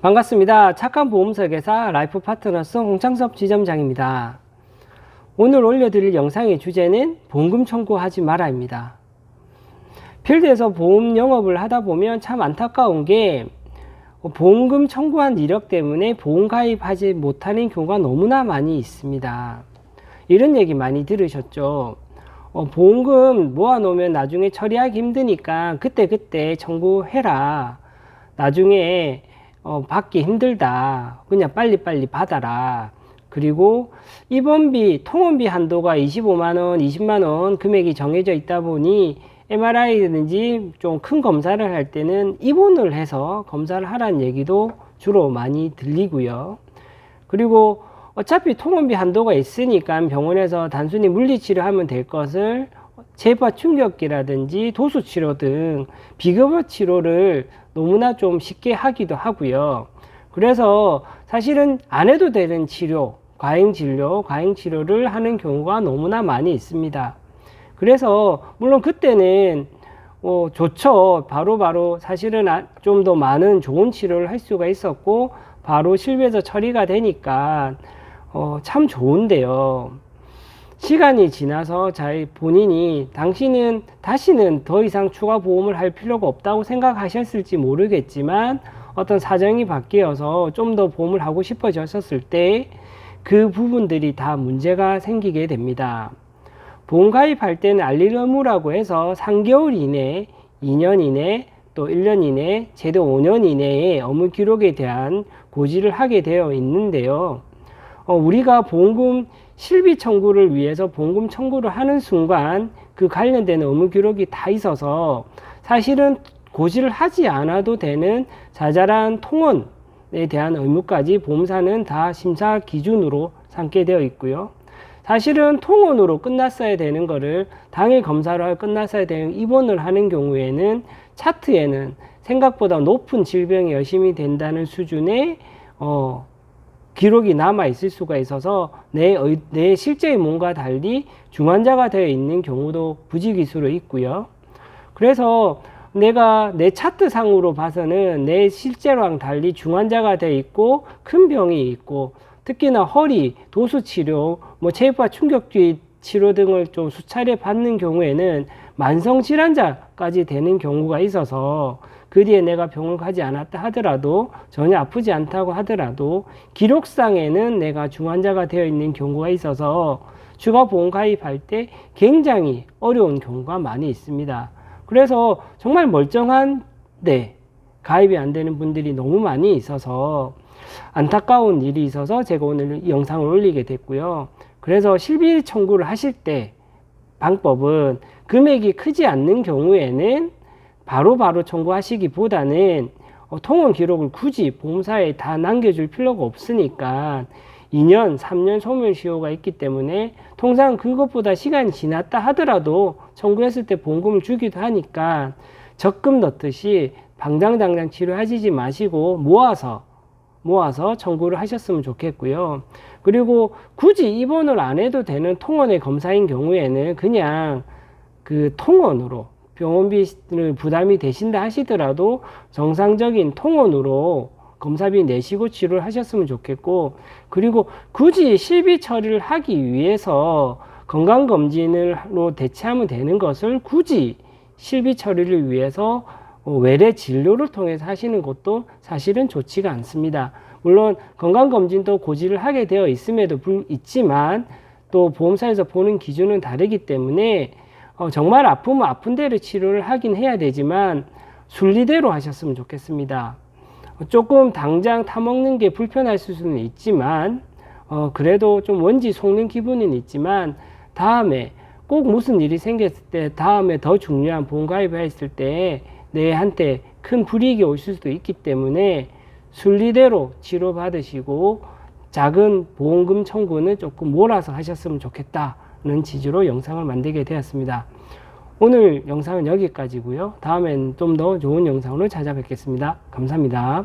반갑습니다. 착한 보험설계사 라이프파트너스 홍창섭 지점장입니다. 오늘 올려드릴 영상의 주제는 보험금 청구하지 마라입니다. 필드에서 보험 영업을 하다 보면 참 안타까운 게 보험금 청구한 이력 때문에 보험 가입하지 못하는 경우가 너무나 많이 있습니다. 이런 얘기 많이 들으셨죠? 보험금 모아놓으면 나중에 처리하기 힘드니까 그때 청구해라. 나중에 받기 힘들다. 그냥 빨리빨리 받아라. 그리고 입원비, 통원비 한도가 25만원, 20만원 금액이 정해져 있다 보니 MRI든지 좀 큰 검사를 할 때는 입원을 해서 검사를 하라는 얘기도 주로 많이 들리고요. 그리고 어차피 통원비 한도가 있으니까 병원에서 단순히 물리치료하면 될 것을 재파 충격기라든지 도수치료 등 비급여 치료를 너무나 좀 쉽게 하기도 하고요. 그래서 사실은 안 해도 되는 치료, 과잉치료를 하는 경우가 너무나 많이 있습니다. 그래서 물론 그때는 좋죠. 바로 사실은 좀 더 많은 좋은 치료를 할 수가 있었고 바로 실비에서 처리가 되니까 참 좋은데요. 시간이 지나서 본인이 당신은 다시는 더 이상 추가 보험을 할 필요가 없다고 생각하셨을지 모르겠지만 어떤 사정이 바뀌어서 좀 더 보험을 하고 싶어졌을 때 그 부분들이 다 문제가 생기게 됩니다. 보험 가입할 때는 알릴 의무라고 해서 3개월 이내, 2년 이내, 또 1년 이내, 최대 5년 이내에 업무 기록에 대한 고지를 하게 되어 있는데요. 우리가 보험금 실비 청구를 위해서 보험금 청구를 하는 순간 그 관련된 업무 기록이 다 있어서 사실은 고지를 하지 않아도 되는 자잘한 통원에 대한 의무까지 보험사는 다 심사 기준으로 삼게 되어 있고요. 사실은 통원으로 끝났어야 되는 거를 당일 검사로 끝났어야 되는 입원을 하는 경우에는 차트에는 생각보다 높은 질병이 의심이 된다는 수준의 기록이 남아 있을 수가 있어서 내 실제의 몸과 달리 중환자가 되어 있는 경우도 부지기수로 있고요. 그래서 내가 내 차트상으로 봐서는 내 실제랑 달리 중환자가 되어 있고 큰 병이 있고 특히나 허리, 도수치료, 체부하 충격기 치료 등을 좀 수차례 받는 경우에는 만성질환자까지 되는 경우가 있어서 그 뒤에 내가 병을 가지 않았다 하더라도 전혀 아프지 않다고 하더라도 기록상에는 내가 중환자가 되어 있는 경우가 있어서 추가 보험 가입할 때 굉장히 어려운 경우가 많이 있습니다. 그래서 정말 멀쩡한데 가입이 안 되는 분들이 너무 많이 있어서 안타까운 일이 있어서 제가 오늘 이 영상을 올리게 됐고요. 그래서 실비 청구를 하실 때 방법은 금액이 크지 않는 경우에는 바로 청구하시기보다는 통원 기록을 굳이 보험사에 다 남겨줄 필요가 없으니까 2년, 3년 소멸시효가 있기 때문에 통상 그것보다 시간이 지났다 하더라도 청구했을 때 보험금을 주기도 하니까 적금 넣듯이 당장 치료하시지 마시고 모아서 청구를 하셨으면 좋겠고요. 그리고 굳이 입원을 안 해도 되는 통원의 검사인 경우에는 그냥 그 통원으로 병원비를 부담이 되신다 하시더라도 정상적인 통원으로 검사비 내시고 치료를 하셨으면 좋겠고, 그리고 굳이 실비 처리를 하기 위해서 건강검진으로 대체하면 되는 것을 굳이 실비 처리를 위해서 외래 진료를 통해서 하시는 것도 사실은 좋지가 않습니다. 물론 건강검진도 고지를 하게 되어 있지만 또 보험사에서 보는 기준은 다르기 때문에 정말 아프면 아픈 대로 치료를 하긴 해야 되지만 순리대로 하셨으면 좋겠습니다. 조금 당장 타먹는 게 불편할 수는 있지만 그래도 좀 원지 속는 기분은 있지만 다음에 꼭 무슨 일이 생겼을 때 다음에 더 중요한 보험 가입을 했을 때 내한테 큰 불이익이 올 수도 있기 때문에 순리대로 치료받으시고 작은 보험금 청구는 조금 몰아서 하셨으면 좋겠다는 취지로 영상을 만들게 되었습니다. 오늘 영상은 여기까지고요. 다음엔 좀 더 좋은 영상으로 찾아뵙겠습니다. 감사합니다.